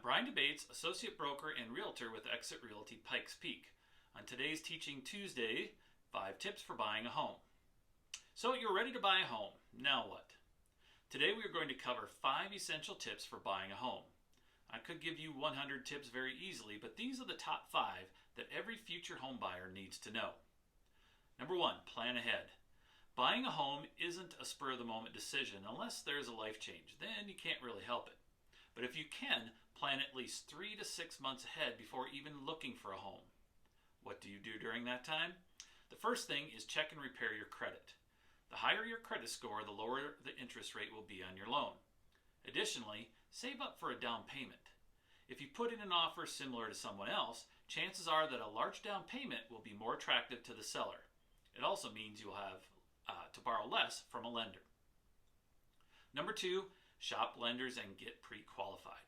Bryan Debates, Associate Broker and Realtor with Exit Realty Pikes Peak. On today's Teaching Tuesday, 5 tips for buying a home. So you're ready to buy a home. Now what? Today we are going to cover 5 essential tips for buying a home. I could give you 100 tips very easily, but these are the top 5 that every future home buyer needs to know. Number 1, plan ahead. Buying a home isn't a spur-of-the-moment decision unless there's a life change. Then you can't really help it. But if you can, plan at least 3 to 6 months ahead before even looking for a home. What do you do during that time? The first thing is check and repair your credit. The higher your credit score, the lower the interest rate will be on your loan. Additionally, save up for a down payment. If you put in an offer similar to someone else, chances are that a large down payment will be more attractive to the seller. It also means you'll have to borrow less from a lender. Number 2, shop lenders and get pre-qualified.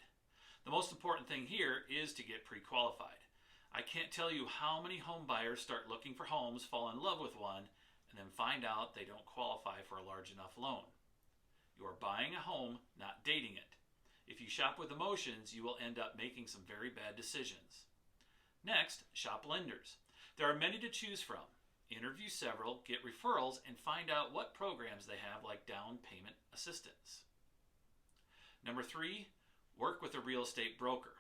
The most important thing here is to get pre-qualified. I can't tell you how many home buyers start looking for homes, fall in love with one, and then find out they don't qualify for a large enough loan. You are buying a home, not dating it. If you shop with emotions, you will end up making some very bad decisions. Next, shop lenders. There are many to choose from. Interview several, get referrals, and find out what programs they have like down payment assistance. Number 3, work with a real estate broker.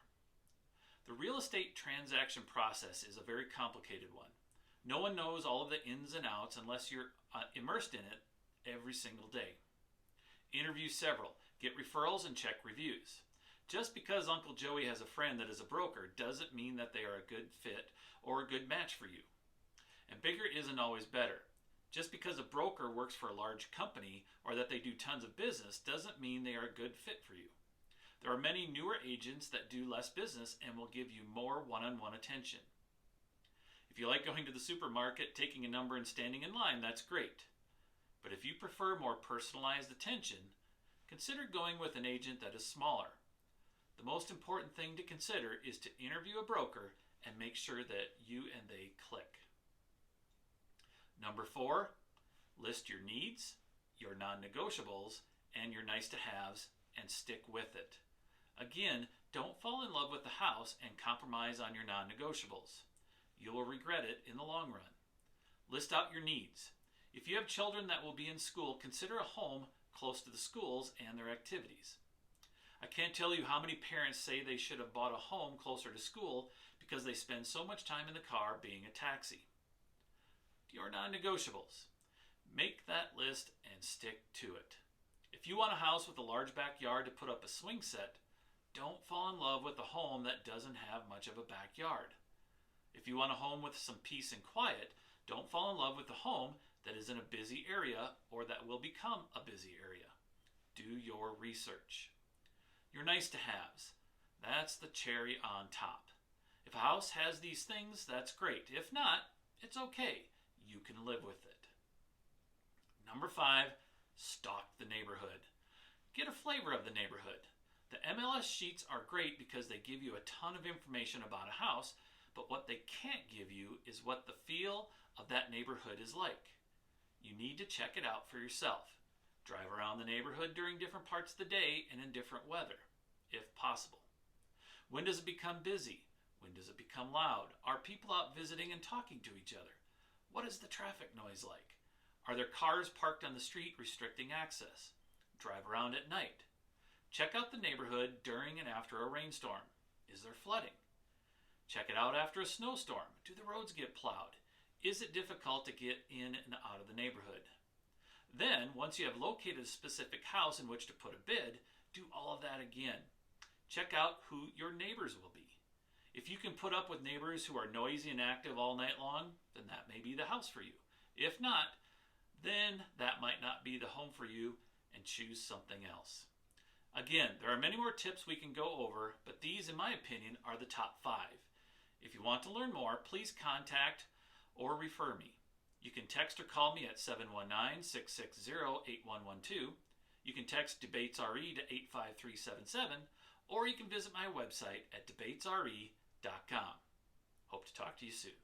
The real estate transaction process is a very complicated one. No one knows all of the ins and outs unless you're immersed in it every single day. Interview several, get referrals, and check reviews. Just because Uncle Joey has a friend that is a broker doesn't mean that they are a good fit or a good match for you. And bigger isn't always better. Just because a broker works for a large company or that they do tons of business doesn't mean they are a good fit for you. There are many newer agents that do less business and will give you more one-on-one attention. If you like going to the supermarket, taking a number and standing in line, that's great. But if you prefer more personalized attention, consider going with an agent that is smaller. The most important thing to consider is to interview a broker and make sure that you and they click. Number 4, list your needs, your non-negotiables, and your nice-to-haves, and stick with it. Again, don't fall in love with the house and compromise on your non-negotiables. You will regret it in the long run. List out your needs. If you have children that will be in school, consider a home close to the schools and their activities. I can't tell you how many parents say they should have bought a home closer to school because they spend so much time in the car being a taxi. Your non-negotiables. Make that list and stick to it. If you want a house with a large backyard to put up a swing set, don't fall in love with a home that doesn't have much of a backyard. If you want a home with some peace and quiet, don't fall in love with a home that is in a busy area or that will become a busy area. Do your research. Your nice-to-haves. That's the cherry on top. If a house has these things, that's great. If not, it's okay. You can live with it. Number 5, stalk the neighborhood. Get a flavor of the neighborhood. The MLS sheets are great because they give you a ton of information about a house, but what they can't give you is what the feel of that neighborhood is like. You need to check it out for yourself. Drive around the neighborhood during different parts of the day and in different weather, if possible. When does it become busy? When does it become loud? Are people out visiting and talking to each other? What is the traffic noise like? Are there cars parked on the street restricting access? Drive around at night. Check out the neighborhood during and after a rainstorm. Is there flooding? Check it out after a snowstorm. Do the roads get plowed? Is it difficult to get in and out of the neighborhood? Then, once you have located a specific house in which to put a bid, do all of that again. Check out who your neighbors will be. If you can put up with neighbors who are noisy and active all night long, then that may be the house for you. If not, then that might not be the home for you, and choose something else. Again, there are many more tips we can go over, but these, in my opinion, are the top 5. If you want to learn more, please contact or refer me. You can text or call me at 719-660-8112. You can text DeBatesRE to 85377, or you can visit my website at DeBatesRE.com. Hope to talk to you soon.